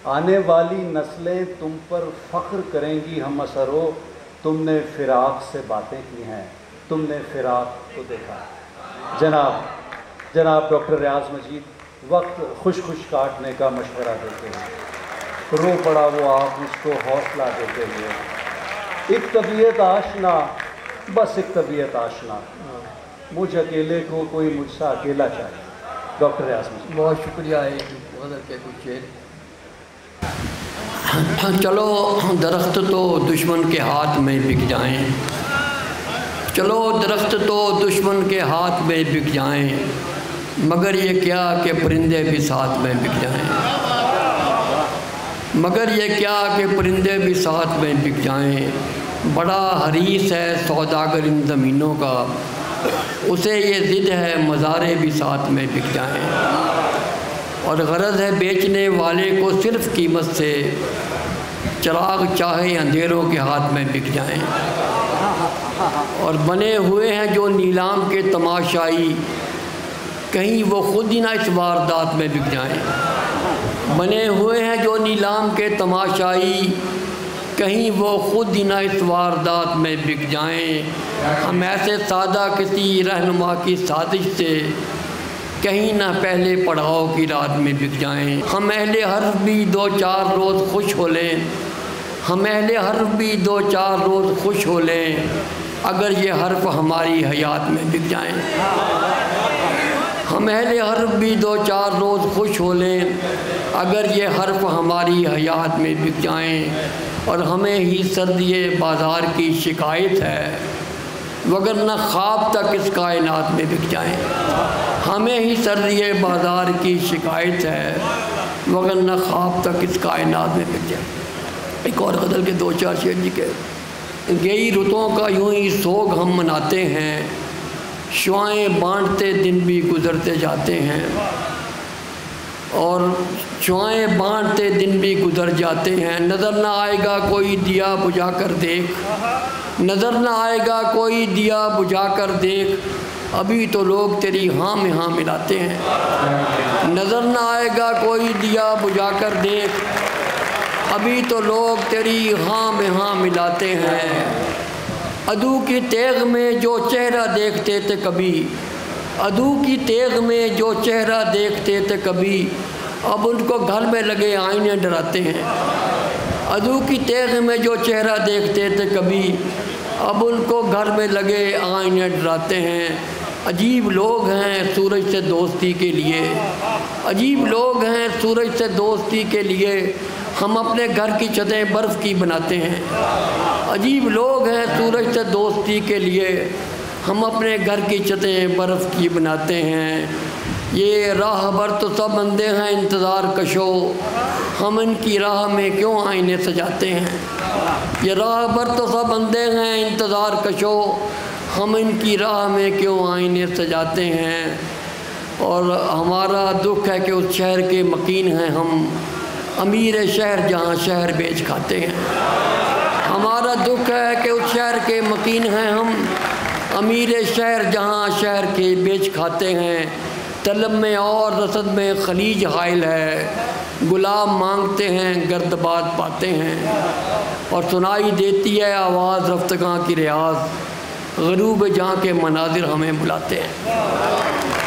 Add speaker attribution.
Speaker 1: آنے والی نسلیں تم پر فخر کریں گی ہم اثرو، تم نے فراق سے باتیں کی ہیں، تم نے فراق کو دیکھا ہے۔ جناب ڈاکٹر ریاض مجید وقت خوش کاٹنے کا مشورہ دیتے ہیں، رو پڑا وہ آپ مجھ کو حوصلہ دیتے ہوئے، ایک طبیعت آشنا، بس ایک طبیعت آشنا، مجھ اکیلے کو کوئی مجھ سے اکیلا چاہیے۔ ڈاکٹر ریاض مجید۔
Speaker 2: بہت شکریہ غزل کے کچھ شعر۔ چلو درخت تو دشمن کے ہاتھ میں بک جائیں، چلو درخت تو دشمن کے ہاتھ میں بک جائیں، مگر یہ کیا کہ پرندے بھی ساتھ میں بک جائیں، مگر یہ کیا کہ پرندے بھی ساتھ میں بک جائیں، بڑا حریص ہے سوداگر ان زمینوں کا، اسے یہ ضد ہے مزارے بھی ساتھ میں بک جائیں، اور غرض ہے بیچنے والے کو صرف قیمت سے، چراغ چاہے اندھیروں کے ہاتھ میں بک جائیں، اور بنے ہوئے ہیں جو نیلام کے تماشائی، کہیں وہ خود ہی نہ اس واردات میں بک جائیں، بنے ہوئے ہیں جو نیلام کے تماشائی، کہیں وہ خود ہی نہ اس واردات میں بک جائیں، ہم ایسے سادہ کسی رہنما کی سازش سے، کہیں نہ پہلے پڑاؤ کی رات میں بک جائیں، ہم اہل حرف بھی دو چار روز خوش ہو لیں، ہم اہل حرف بھی دو چار روز خوش ہو لیں، اگر یہ حرف ہماری حیات میں بک جائیں، ہم اہل حرف بھی دو چار روز خوش ہو لیں، اگر یہ حرف ہماری حیات میں بک جائیں، اور ہمیں ہی سردی بازار کی شکایت ہے، وگرنہ خواب تک اس کائنات میں بک جائیں، ہمیں ہی سردی بازار کی شکایت ہے، وگرنہ خواب تک اس کائنات میں بک جائیں۔ ایک اور غزل کے دو چار شعر لکھے، گئی رتوں کا یوں ہی سوگ ہم مناتے ہیں، شعائیں بانٹتے دن بھی گزرتے جاتے ہیں، اور شعائیں بانٹتے دن بھی گزر جاتے ہیں، نظر نہ آئے گا کوئی دیا بجھا کر دیکھ، نظر نہ آئے گا کوئی دیا بجھا کر دیکھ، ابھی تو لوگ تیری ہاں میں ہاں ملاتے ہیں، نظر نہ آئے گا کوئی دیا بجھا کر دیکھ، ابھی تو لوگ تیری ہاں میں ہاں ملاتے ہیں، عدو کی تیغ میں جو چہرہ دیکھتے تھے کبھی، عدو کی تیغ میں جو چہرہ دیکھتے تھے کبھی، اب ان کو گھر میں لگے آئینے ڈراتے ہیں، عدو کی تیغ میں جو چہرہ دیکھتے تھے کبھی، اب ان کو گھر میں لگے آئینے ڈراتے ہیں، عجیب لوگ ہیں سورج سے دوستی کے لیے، عجیب لوگ ہیں سورج سے دوستی کے لیے، ہم اپنے گھر کی چھتیں برف کی بناتے ہیں، عجیب لوگ ہیں سورج سے دوستی کے لیے، ہم اپنے گھر کی چھتیں برف کی بناتے ہیں، یہ راہ بر تو سب اندھے ہیں انتظار کشو، ہم ان کی راہ میں کیوں آئینے سجاتے ہیں، یہ راہ بر تو سب اندھے ہیں انتظار کشو، ہم ان کی راہ میں کیوں آئینے سجاتے ہیں، اور ہمارا دکھ ہے کہ اس شہر کے مکین ہیں ہم، امیر شہر جہاں شہر بیچ کھاتے ہیں، ہمارا دکھ ہے کہ اس شہر کے مکین ہیں ہم، امیر شہر جہاں شہر کے بیچ کھاتے ہیں، طلب میں اور رسد میں خلیج حائل ہے، گلاب مانگتے ہیں گردباد پاتے ہیں، اور سنائی دیتی ہے آواز رفتگاں کی ریاض، غروب جہاں کے مناظر ہمیں بلاتے ہیں۔